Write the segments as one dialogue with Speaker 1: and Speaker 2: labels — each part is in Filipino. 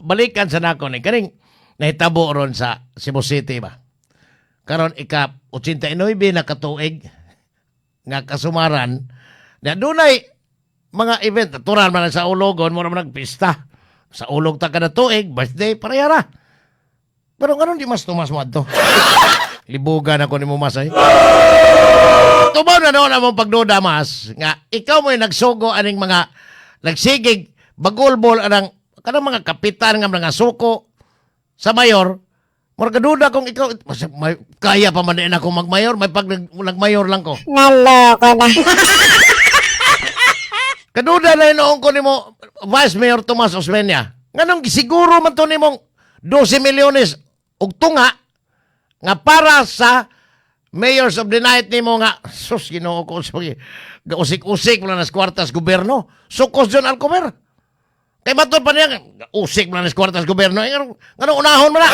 Speaker 1: balikan sa nako ni kaning nahitabo ron sa Cebu City ba. Karon ika 89 na katuig nga kasumaran na dunay mga event natural man sa ulogon mo naman nagpista. Sa ulog ta kada tuig, birthday parehara. Pero ngayon di mas tumas mo adto. Libugan ako ni mo mas ay. Tumaw na noon among pagduda mas nga ikaw mo'y nagsugo aning mga nagsigig bagulbol anang kanang mga kapitan nga mga suko sa mayor. Margaduda kung ikaw kaya pa man din ako magmayor, may pag nagmayor lang ko.
Speaker 2: Naloko na.
Speaker 1: Kaduda na inoon ko nimo Vice Mayor Tomas Osmeña. Nganong siguro man to nimong 12 milyones og tunga nga para sa Mayors of the Night nimo nga sus Ginoo ko usik-usik mo na nas kwartas gobyerno. Sukos John Alcomer. Kay matod pa niya usik mo na nas kwartas gobyerno. Nganong unahon mo na.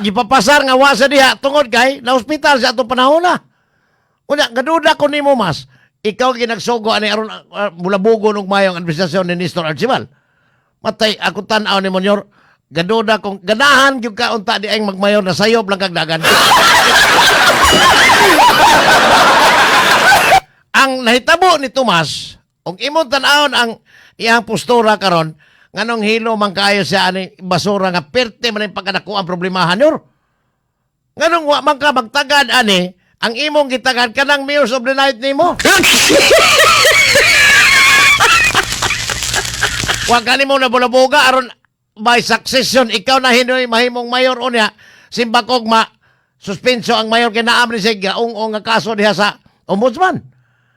Speaker 1: Gipapasar nga wa sa diha tungod kay na ospital sa atong panahon na. Unya gaduda ko nimo mas. Ikaw ginagsugo ani aron mulabugo ng mayong administrasyon ni Nestor Archival. Matay ako tan-aw ni Monyor. Gaduda kung ganahan gyud ka unta di ay magmayor na sayop lang kag dagan. Ang nahitabo ni Tomas, og imong tan-awon ang iyang postura karon, nganong hilo man kayo sa ani basura nga perte man ang pagkadako ang problemahan yor. Nganong wa man ka magtagad ani ang imong gitagad kanang Mayors of the Night nimo. Wa kanimo na bulaboga aron by succession ikaw na hinoy mahimong mayor unya simbakog suspenso ang mayor kay naam ni sig gaong nga kaso diha sa ombudsman.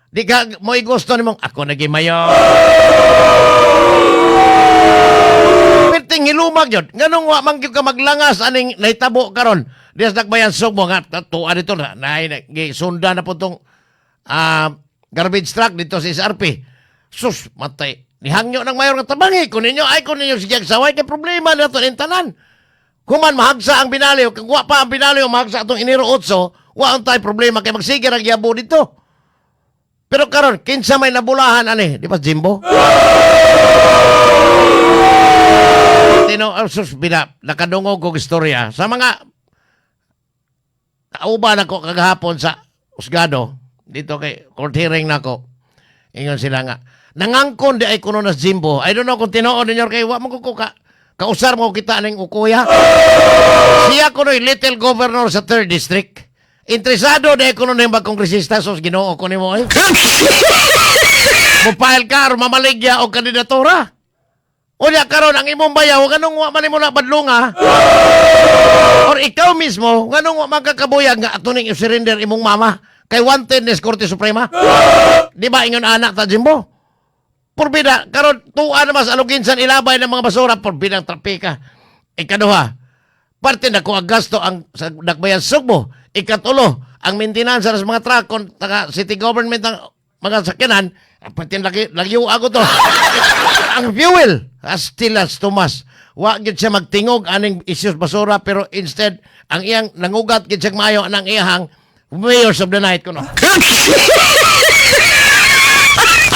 Speaker 1: Di ka mo gusto nimong ako naging mayor. Perting hilumag yun. Nganong wa man gyud ka maglangas aning nahitabo karon. Dias nagbayan sugmo nga tuwa dito na sunda na po itong garbage truck dito sa SRP. Sus, matay. Nihangyo ng mayor nga tabangi. Kung ninyo sigyag saway, kay problema na ito intanan. Kuman mahagsa ang binaliw, kung wa pa ang binaliw, mahagsa itong Enero 8, wa ang tayo problema, kay magsigir ang yabo dito. Pero karon kinsa may nabulahan, ani? Di ba, Jimbo? Sus, nakadungog kong istorya. Sa mga kauban ako kagahapon sa Usgado, dito kay court hearing na ako. Ingon sila nga, nangangkon di ay kuno na Jimbo. I don't know kung tinuod ninyo kay wa mo ko kausar mo kita ning ukuya. Siya kuno little governor sa 3rd district. Interesado di ay kuno ning bagkongresista sos Ginoo ko nimo eh. Mupile ka or mamaligya og kandidatura. Unya karon ang imong bayaw nganong wa man nimo na badlunga? Or ikaw mismo nganong wa magkakabuyag nga ato ning i-surrender imong mama kay wanted ni Korte Suprema? Di ba ingon anak ta Jimbo? Purbida karon tuwa na mas aluginsan ilabay ng mga basura purbidang trapika. Ikaduha, parte na ko ang gasto ang sa Dakbayan Sugbo. Ikatulo, ang maintenance sa mga truck kon taga city government ang mga sakyanan, pati lagyo ako to. Ang fuel, still as Tomas. Wa gid siya magtingog aning issues basura pero instead ang iyang nangugat gid siya maayo anang iyang Mayors of the Night kuno.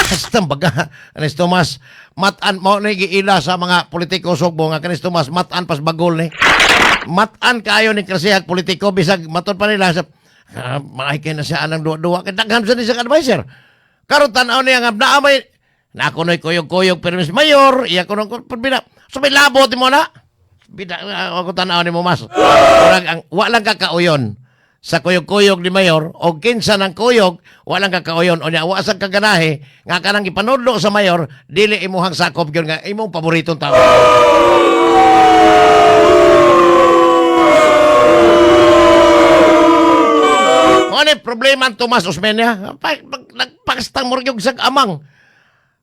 Speaker 1: Kastam baga anis Tomas matan mo ni giila sa mga politiko Sugbo nga kanis Tomas matan pas bagol ni. Matan kayo ni kasihag politiko bisag matud pa nila sa maikay na siya anang duwa-duwa kay daghan sa ni sa advisor. Karon tan-aw niya nga naamay na ako no'y kuyog-kuyog pero Miss Mayor, iya ko nung pabila. So may labot mo na. Bida, ako tanaw ni mo mas. Walang kakauyon sa kuyog-kuyog ni Mayor o kinsa ng kuyog, walang kakauyon. O niya, wasang kaganahe, nga ka nang ipanudlo sa Mayor, dili imuhang sakop yun nga, imong paboritong tao. Ano problema ang Tomas Osmeña? Nagpakastang muryog sa amang.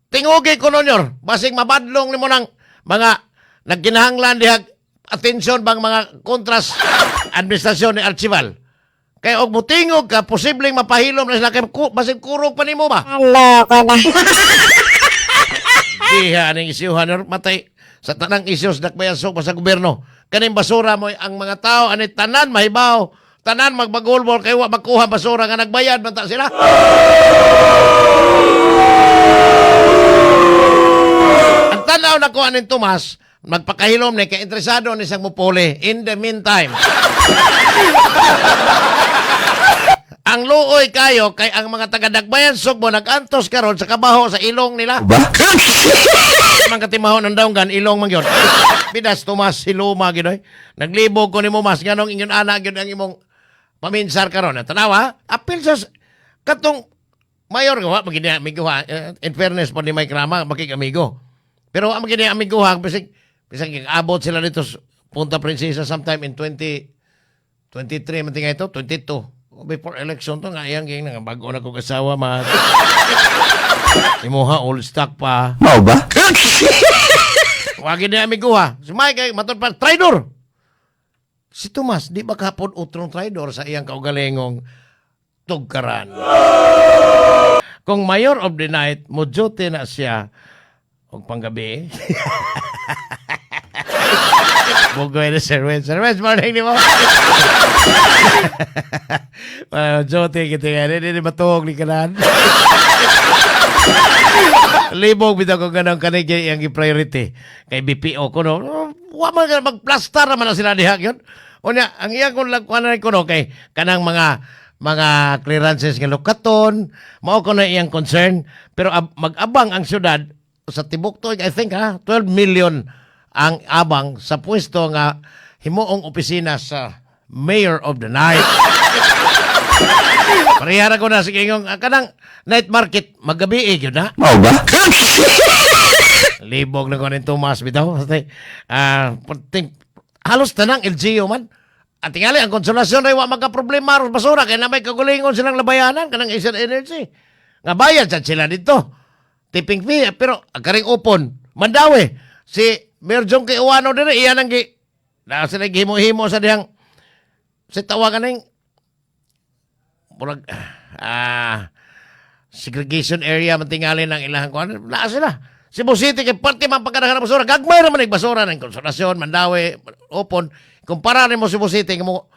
Speaker 1: Tingugi ko nun basig mabadlong ni mo ng mga nagkinahanglan dihag atensyon bang mga kontras administrasyon ni Archival. Kaya og mutingog ka, posibleng mapahilom na sila kay basig kurog pa ni mo ba?
Speaker 2: Hello, ko na.
Speaker 1: Diha aning isyuhan matay sa tanang isyos Dakbayan Sugbo sa gobyerno. Kaning basura mo ang mga tao ani tanan mahibaw, tanan magbagulbol kay wa makuha basura nga nagbayad man ta sila. Ang tanaw na ko aning Tomas, magpakahilom ni kay interesado ni sang mupuli. In the meantime, ang luoy kayo kay ang mga taga-Dakbayan Sugbo nag-antos karon sa kabaho sa ilong nila.
Speaker 3: Ba?
Speaker 1: Mga katimaho ng daunggan ilong man gyud. Pidas Tomas Siluma gyud oy. Naglibog ko nimo mas nganong ingon ana gyud ang imong paminsar karon. Tanawa, apil sa katong mayor gawa magini amigo ha. In fairness pa ni Mike Rama makikamigo. Pero ang magini amigo ha bisig abot sila dito sa Punta Princesa sometime in 2023 man tingay ito 22. Before election to nga iyang ging nga bago na kong asawa ma. Imuha old stock pa.
Speaker 3: Mao ba?
Speaker 1: Wagi na amigo ha. Si Mike ay matod pa traidor. Si Tomas di ba kapon utrong traidor sa iyang kaugalingong tugkaran. Kung mayor of the night mo duty na siya og panggabi. Bugoy na Sir Wes. Sir Wes, morning ni mo. Jote kita nga. Hindi matuhog ni kanan. Libog bitaw ko ganang kanig yung priority kay BPO ko no. Wa man magplastar naman na sila diha yun. Unya, ang iyang kung lagkuanan ko no kay kanang mga clearances nga lokaton, mao ko na iyang concern. Pero mag-abang ang syudad sa Timbuktu, I think 12 million ang abang sa pwesto nga himuong opisina sa Mayor of the Night. Parihara ko na sige ngong kanang night market magabi yun na.
Speaker 3: Mao ba?
Speaker 1: Libog na ko ni Tomas bitaw. Halos tanang LGU man. At tingali ang konsolasyon ray wa magka-problema ros basura kay na may kagulingon silang labayanan kanang Asian Energy. Nga bayad sad sila dito. Tipping fee pero karing upon mandawi si Mayor Jong kay Uwano dire iyan ang na sila gihimo-himo sa dihang si tawagan ning murag segregation area man tingali ng ilahang kuan na sila Cebu City kay parte man pagkadagan ng basura gagmay ra man ig basura ng Konsolasyon Mandawi upon kumpara nimo Cebu City mo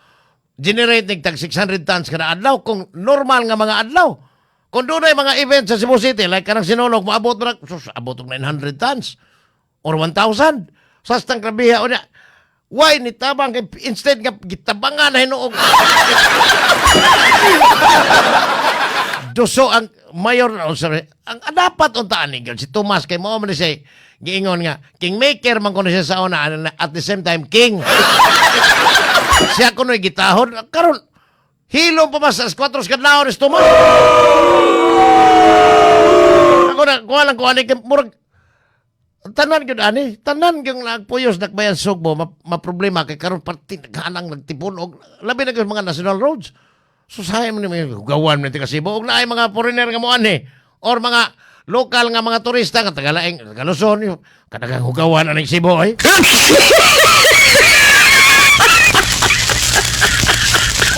Speaker 1: generate nig tag 600 tons kada adlaw kung normal nga mga adlaw kung doon ay mga events sa Cebu City like kanang Sinulog maabot mo abot og 900 tons or 1,000. Sastang krabiha o niya. Why ni tabang kay instead nga gitabangan na hinuog. Doso ang mayor oh, sorry. Ang dapat untaan ni si Tomas kay mao man siya giingon nga kingmaker man kuno siya sa una at the same time king. Siya kuno gitahon karon hilom pa mas 4 kadlaw ni Tomas. Ako na kuha lang ko ani murag tanan gyud ani, tanan gyud nagpuyos Dakbayan Sugbo maproblema kay karon parti naghanang nagtipon og labi na gyud mga national roads. So sayang man ni gawan man ti Cebu og naay mga foreigner nga mo ani or mga lokal nga mga turista nga tagalaing taga Luzon kadagang hugawan aning Cebu ay.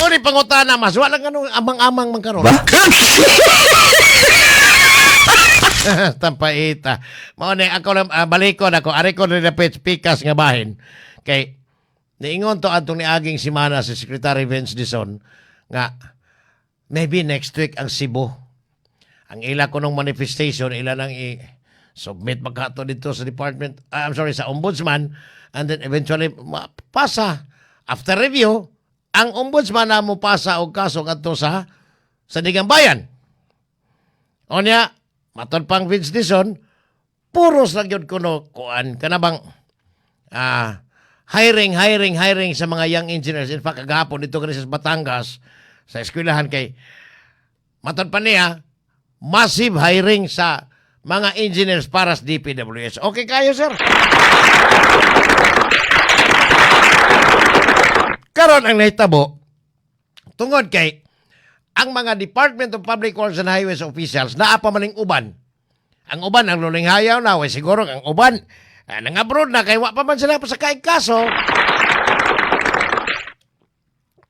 Speaker 1: Mo ni pangutana mas wala nga amang-amang man karon. Tampaita. Mao ni ako lang balikon ako ari ko na pikas nga bahin kay niingon to adtong niaging semana si Secretary Vince Dizon nga maybe next week ang Cebu ang ila ko nung manifestation ila nang i-submit magkato dito sa department sa ombudsman and then eventually pasa after review ang ombudsman na mo pasa og kaso ngadto sa Digang Bayan. Onya matod pang Vince Dizon, puros lang yun kuno kuan kanabang hiring sa mga young engineers. In fact, kagahapon dito kanina sa Batangas, sa eskwelahan kay matod pa niya, massive hiring sa mga engineers para sa DPWS. Okay kayo, sir? Karon ang nahitabo, tungod kay ang mga Department of Public Works and Highways officials naa pa maning uban. Ang uban ang luling hayaw na, way siguro ang uban nang-abroad na kay wa pa man sila pa sa kaig kaso.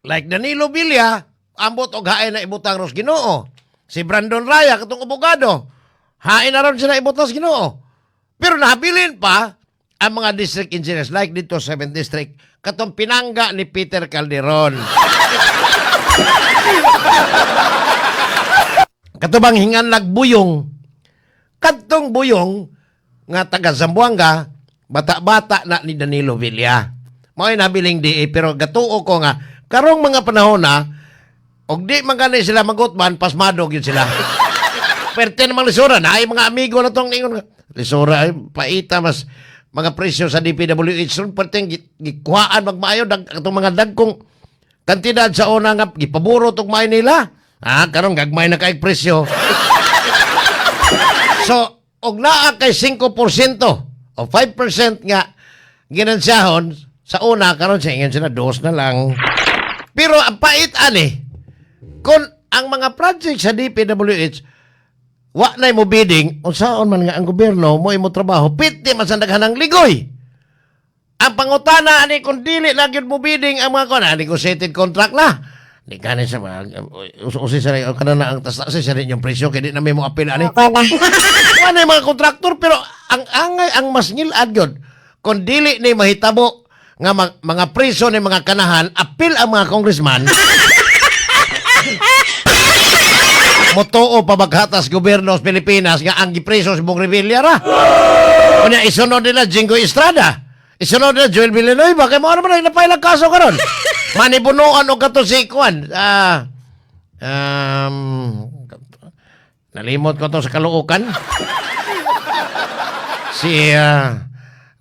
Speaker 1: Like Danilo Villa, ambot og hain na ibutang ros Ginoo. Si Brandon Raya katong abogado, hain na ron sila ibutang sa Ginoo. Pero nahabilin pa ang mga district engineers like dito 7th District katong pinangga ni Peter Calderon. Katubang hingan nagbuyong. Katong buyong nga taga Zamboanga bata-bata na ni Danilo Villa. Mao'y nabiling di pero gatuo ko nga karong mga panahon na og di man gani sila magutban pasmado gyud sila. Perte namang lisura na ay mga amigo na tong ingon lisura ay paita mas mga presyo sa DPWH ron perteng gikuhaan magmaayo atong mga dagkong kantidad sa una nga gipaburo tog may nila. Karon gagmay na kay presyo. So og naa kay 5% o 5% nga ginansahon sa una karon sa ingon sila dos na lang. Pero ang pait ani kung ang mga project sa DPWH wa na mo bidding unsaon man nga ang gobyerno mo imo trabaho piti man sa daghanang ligoy. Ang pangutana ani kung dili na gyud mo bidding ang mga kon negotiated contract na. Di kanin sa mga usi sa kanana ang taas sa inyong presyo kaya di na may mo apil ani.
Speaker 2: Ako na.
Speaker 1: Wala yung mga kontraktor pero ang angay ang mas ngilad yun kung dili ni mahitabo nga mga preso ni mga kanahan apil ang mga congressman motuo pa baghatas gobyerno sa Pilipinas nga ang gipreso si Bong Revilla ra. Kunya isunod nila Jingo Estrada, isunod nila Joel Villanueva kay mo ano man napailang kaso karon. Manibunuan og kato si Kwan. Nalimot ko to sa Caloocan.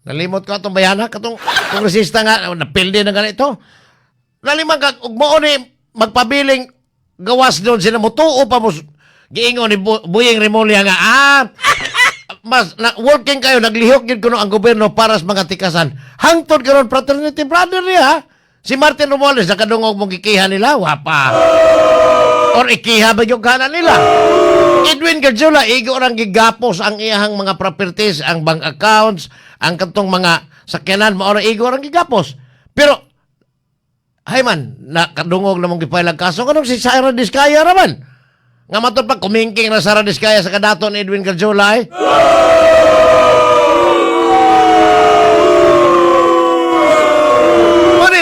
Speaker 1: Nalimot ko itong bayana, katong kongresista nga, napildi na ganito. Nalimang ka, ug mo ni magpabiling gawas doon sila mo, tuo pa mo, giingon ni Buying Remulla nga, mas working kayo, naglihok yun kuno ang gobyerno para sa mga tikasan. Hangtod karon fraternity brother niya, si Martin Romualdez, nakadungog mong ikiha nila, wapa. Or ikiha ba yung kanan nila? Edwin Garjula, igo orang gigapos ang iyahang mga properties, ang bank accounts, ang katong mga sakyanan, maura igo orang gigapos. Pero, hay man, nakadungog na mong gipailang kaso, kanong si Sara Diskaya raman? Nga matod pa, kumingking na Sara Diskaya sa kadato ni Edwin Garjula eh.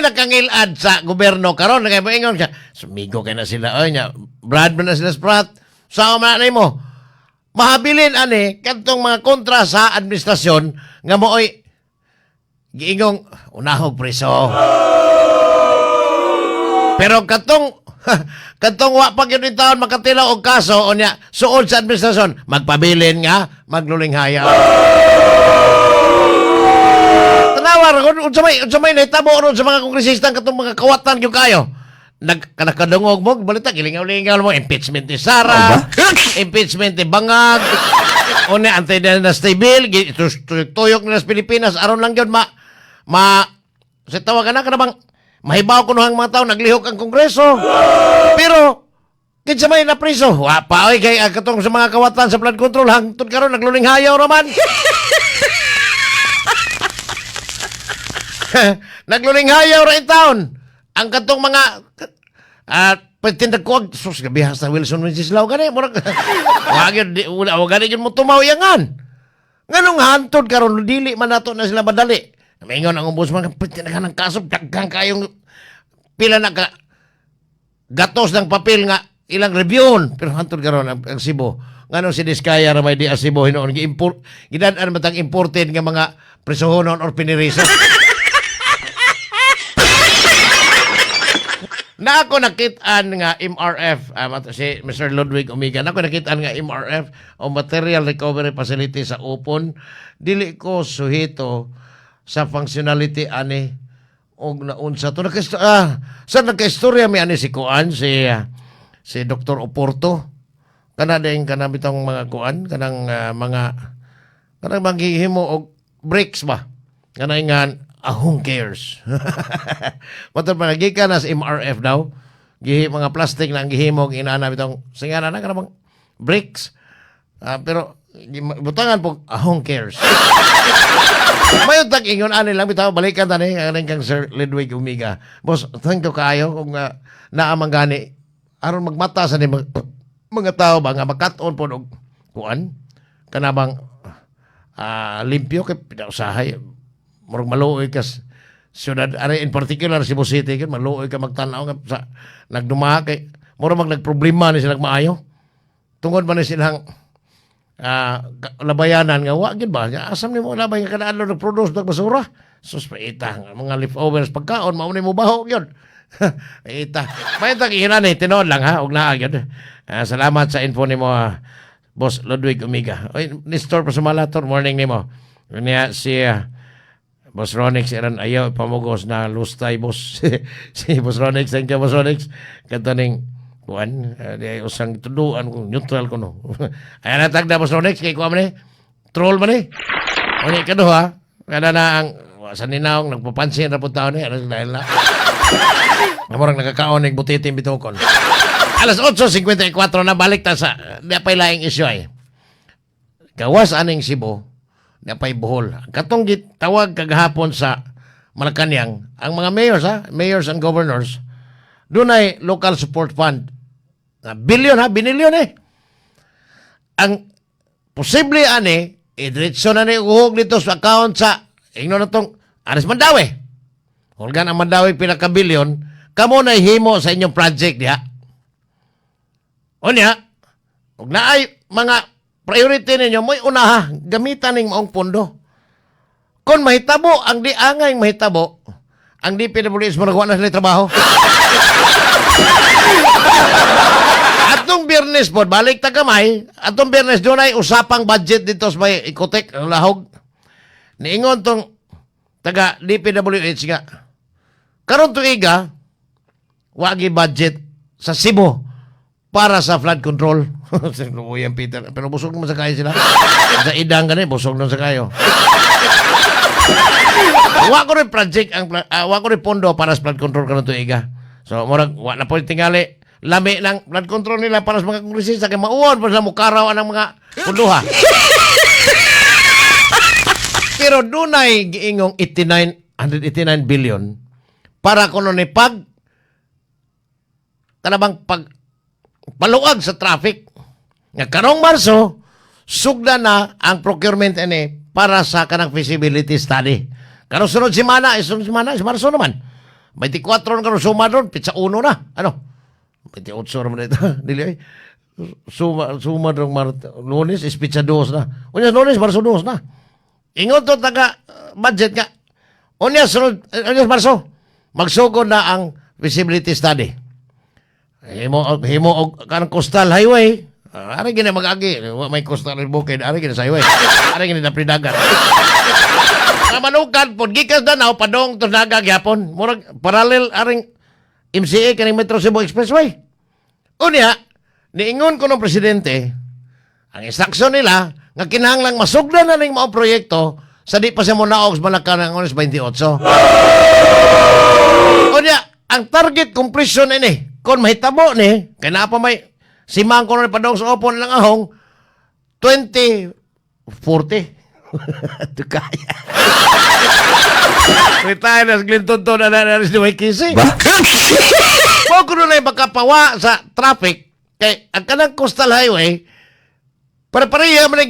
Speaker 1: Nakangilad sa gobyerno karon kay moingon siya sumigo kay na sila oy nya Brad man na sila sprat sa man mo mahabilin ani kadtong mga kontra sa administrasyon nga mooy giingong unahog preso pero katong wa pa gyud taon makatilaw og kaso unya suod sa administrasyon magpabilin nga maglulinghayaw. Tanawar unsa may nahitabo ron sa mga kongresista katong mga kawatan gyud kayo. Nakadungog mo balita gilingaw-lingaw mo impeachment ni Sara, impeachment ni Bangag, one anti-dynasty bill, tuyok nila sa Pilipinas aron lang gyud sa tawagan na bang mahibaw kuno ang mga tao naglihok ang kongreso. Pero kinsa may na priso? Wa pa oy kay katong sa mga kawatan sa flood control hangtod karon naglulinghayaw raman. Naglulinghayaw ra in town. Ang katong mga pagtindag ko sus gabihas sa Wilson Wenceslao gani murag wag gani gyud mo tumaw yangan. Nganong hantod karon dili man nato na sila madali. Maingon ang ombudsman pagtindagan ng kaso daghang kayong pila na ka gatos ng papel nga ilang review pero hantod karon ang Cebu. Nganong si Diskaya ra may di Cebu hinoon gi-import gidaan matang imported nga mga presohonon or piniriso. Na ako nakitaan nga MRF, si Mr. Ludwig Umiga, na ako nakitaan nga MRF o Material Recovery Facility sa Upon. Dili ko suhito sa functionality ani og naunsa to. Sa nagka-istorya mi ani si Kuan, si Dr. Oporto. Kana din kana bitong mga kuan, kanang maghihimo og breaks ba. Kana nga ahong cares. Matod pa nagikan na sa MRF daw. Mga plastic na ang gihimog inaana bitong singana na kanang bricks. Pero butangan po ahong cares. Mayon tag ingon ani lang bitaw balikan tani kaning kang Sir Ludwig Umiga. Boss, thank you kaayo kung naamang gani aron magmata sa ni mga tao ba nga makat-on po og kuan kanabang limpyo kay pinausahay murag maluoy kas syudad are in particular Cebu City kan maluoy ka magtan-aw nga sa nagdumaha kay murag nagproblema ni sila maayo tungod man ni silang labayanan nga wa gid ba nya asam nimo labay nga kada adlaw nag-produce ng basura sus paita mga leftovers pagkaon mao nimo baho gyud paita paita gihinan ni tinuod lang ha ug naa gyud. Salamat sa info nimo Boss Ludwig Umiga. Oy Nestor Pasumalator morning nimo niya si Boss Ronix eran ayaw pamugos na lustay boss si Boss Ronix thank you Boss Ronix kataning kuan di usang tuduan ko neutral ko no ayan na tagda Boss Ronix kay kuan man troll man oni kaduha kada na ang sa ninaong nagpapansin ra pud taon ano dahil na amorang nakakaon ning butiting bitokon alas 8:54 na balik ta sa di pay laing issue ay gawas aning Cebu na pay Bohol. Katong gitawag kagahapon sa Malacañang, ang mga mayors and governors, doon ay local support fund. Bilyon binilyon eh. Ang posible ani, diretso na ni uhog dito sa account sa, ingno na itong, Aris Mandawi. Hulgan ang Mandawi pinaka-bilyon, kamo na himo sa inyong project diha. O niya, huwag na ay mga priority ninyo, mo'y unaha, gamitan ng maong pondo. Kung mahitabo, ang di angay mahitabo, ang DPWH mo nagawa na sila trabaho. Atong Biyernes po, balik ta kamay, atong Biyernes doon ay usapang budget dito sa may ikotek, ang lahog. Niingon tong taga DPWH nga, karon tuiga, wagi budget sa Cebu para sa flood control. Luyang Peter. Pero busog naman sa kayo sila. Sa idang ganun, busog naman sa kayo. Wa ko rin project, wa ko rin pondo para sa flood control ka na iga. So, murag, wa na po tingali. Lami ng flood control nila para sa mga kongresista. Kaya mauwan pa sila mukaraw ng mga punduha. Pero doon ay giingong 189 billion para kuno ni kanabang paluag sa traffic. Nga karong Marso, sugda na ang procurement ini para sa kanang feasibility study. Karong sunod semana, sa Marso naman. 24 na karong suma doon, pizza 1 na. Ano? 28 naman ito. Dili ay. Suma doon, Lunes is pizza 2 na. Unya Lunes, Marso 2 na. Ingon to taga budget nga. Unya Marso, magsugod na ang feasibility study. Himo og kanang coastal highway. Ari gina mag-agi, may coastal bukid, ari gina sa highway. Ari gina na pridagat. Manukan pod gikas Danao padong to Naga gyapon. Murag parallel aring MCA kaning Metro Cebu Expressway. Unya, niingon ko ng presidente, ang instruction nila nga kinahanglang masugdan na ning mao proyekto sa di pa siya mo naog sa Malacanang 28. Unya, ang target completion ini kung mahitabo ni, kaya na pa may simang ko na padong sa opon ng ahong, 2040. Ito kaya. Retire na sa Clinton to na naris ni Waikisi. Kung kuno na makapawa sa traffic, kay ang kanang coastal highway, para-pareha man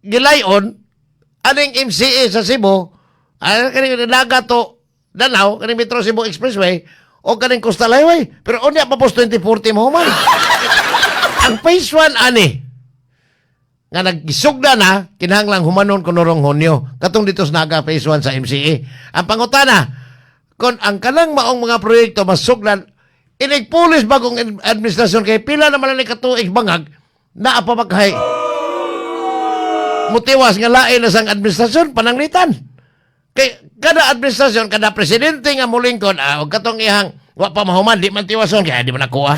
Speaker 1: gilayon, aning MCA sa Cebu, kaning Naga to Danao, kaning Metro Cebu Expressway, o kaning coastal highway. Pero unya pa po 2040 mo man. Ang phase 1 ani nga nagisugda na kinahanglang humanon kunurong Hunyo. Katong dito sa Naga phase 1 sa MCA. Ang pangutana, kung ang kanang maong mga proyekto masugdan, inigpulis bagong administrasyon kay pila naman ni katuig bangag na apamaghay. Mutiwas nga lain na sang administrasyon pananglitan. Kay kada administrasyon, kada presidente nga mulingkod, o katong ihang wa pa mahuman, di man tiwason, kaya di man nakuha.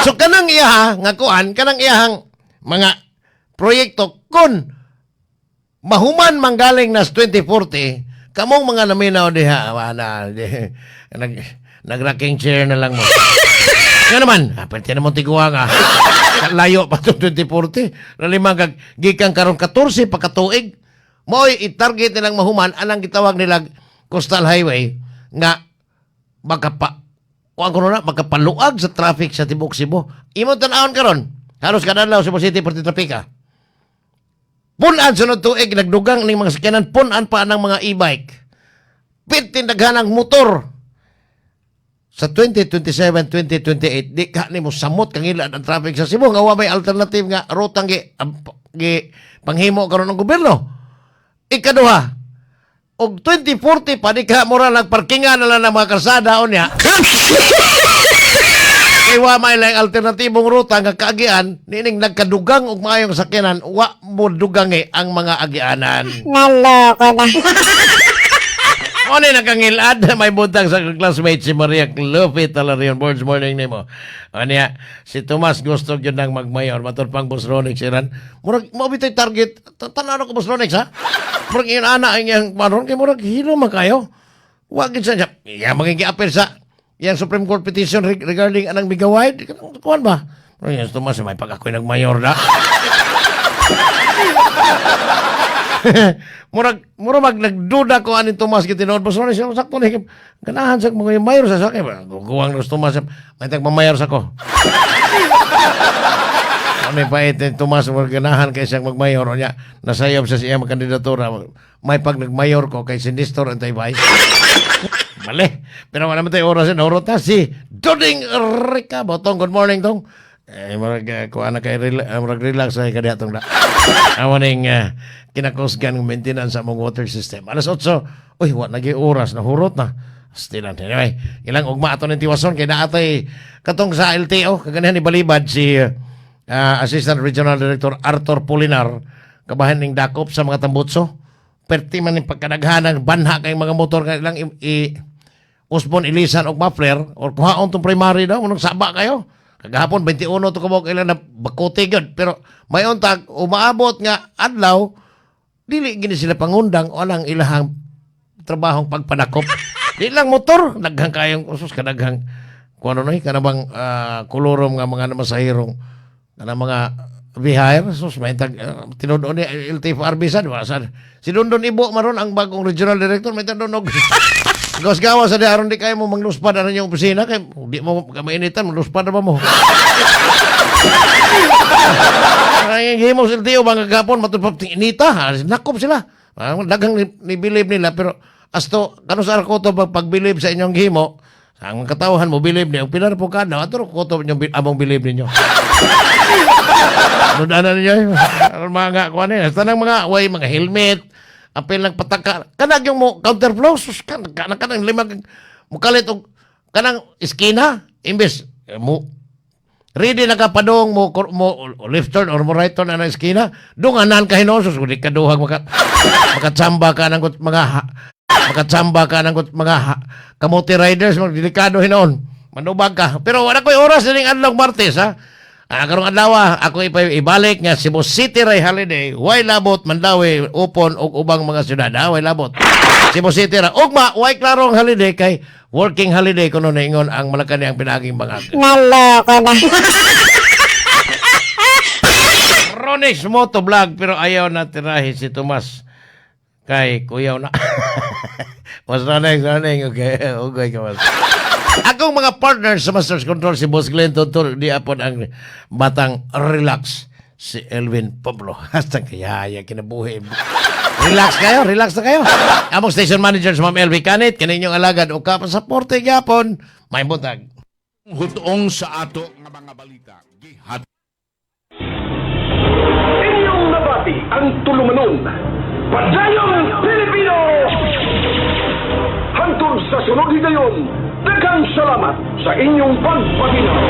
Speaker 1: So kanang iha nga kuan, kanang iyahang mga proyekto, kun mahuman manggaling nas 2040, kamong mga naminaw diha, nag-rocking chair na lang mo. Nga naman, pwede naman tiguwa nga. Layo pa ito 2040. Nalimang gikan karon 14 pagkatuig. Mo'y i-target nilang mahuman anang gitawag nila coastal highway nga makapaluag sa traffic sa Tibok Cebu. Imo tan-awon karon. Halos kadadlaw Cebu City perti trapika. Punan sunod tuig nagdugang ning mga sakyanan, punan pa ang mga e-bike. Pitin daghanang motor. sa 2027, 2028, di ka ni mo samot kang ilan ang traffic sa Cebu. Nga wa may alternative nga rutang gi panghimo karon ng gobyerno. Ikaduha, og 2040 pa di ka mura lang parkingan na lang ng mga kalsada o niya. Kaya wa may lang alternatibong ruta nga kaagian, nining nagkadugang og maayong sakyanan, wa mo dugangi ang mga agianan.
Speaker 2: Naloko na.
Speaker 1: O ni nakangilad, may buntag sa classmate si Maria Clufit Talarion. Boards morning ni mo. O niya, si Tomas gusto yun nang magmayor. Matod pang Boss Ronix siran. Murag, mabito'y target. Tanano ko Boss Ronix ha? Murag yun ana ang iyang maron. Kaya murag, hilo man kayo. Wagin sa niya. Yan, magiging-apel sa yung Supreme Court petition regarding anang Migawide. Kuhan ba? Murag yun, Tomas, may pag ako'y nagmayor na. murag nagduda ko anin Tomas gitinood Boss Ronix sakto ni ganahan sa mga mayor sa sakay guguwang nos Tomas may tag mamayor sa ko ano pa ito Tomas murag ganahan kay siyang magmayor niya nasayop sa siya magkandidatura may pag nagmayor ko kay Sinistor antay bay mali pero wala man tayo oras na orota si Doding Rica Botong good morning tong murag ko ana kay murag relax ay kadiya tong da awaning kinakusgan ng maintenance sa mong water system. Alas 8, uy, wala naging oras, nahurot na. Stilan. Anyway, ilang ugma ato ng tiwason, kaya naatay katong sa LTO, kaganihan ni Balibad, si Assistant Regional Director Arthur Polinar, kabahan ng dakop sa mga tambutso. Perti man yung pagkadaghanang banha kayong mga motor, kaya ilang usbon, ilisan, o muffler, or kuhaon tong primary daw, unang saba kayo. Kagahapon, 21 to kabog ilan na bakote yun. Pero may untag, umaabot nga adlaw, dili gini sila pangundang o lang ilahang trabahong pagpanakop. Di lang motor, daghang kayong usus kadaghang kung ano na kanabang kolorom nga mga namasahirong kanang mga bihire. Sus, may tag tinudo ni LTFRB sad. Si Dondon Ibo maron ang bagong regional director. May tadonog. Gawas-gawas sa diaron di kayo mo mangluspad na yung opisina. Kaya di mo kamainitan, mangluspad na ba mo? Ang himos LTO mga gapon matulpap inita nakop sila daghang ni-believe nila pero asto kano sa ko to pag-believe sa inyong himo ang katawhan mo believe niyo pilar po kada ato ko to inyong among believe ninyo nudanan niyo mga kuan ni tanang mga way mga helmet apel lang pataka kanang yung mo counterflow sus kanang limag mukalit og kanang iskina imbes mo ready na kapadong mo left turn or mo right turn na eskina dunganan ka hinosos udi ka duhag makatsamba ka ng mga kamote riders mo delikado hinon manubag ka pero wala ko'y oras ning adlaw Martes ha karong adlaw ako ibalik nga Cebu City Ray holiday way labot Mandawi upon og ubang mga syudad way labot Cebu City ra ugma way klarong holiday kay working holiday kuno na ingon ang Malacanang pinaging bangag.
Speaker 2: Naloko na.
Speaker 1: Ronix Moto Vlog pero ayaw na tirahin si Tomas kay kuyaw na. Mas Ronix, okay ka mas. Akong mga partners sa Masters Control si Boss Glenn Tontor di apon ang batang relax si Elvin Pablo. Hasta kaya kinabuhi. Relax na kayo. Among station manager sa Ma'am LV Canit, kaninyong alagad o kapasaporte gyapon, may buntag.
Speaker 3: Hutong sa ato nga mga balita. Gihat.
Speaker 4: Inyong nabati ang tulumanon. Padayong Pilipino! Hantod sa sunod higayon, daghang salamat sa inyong pagpaginaw.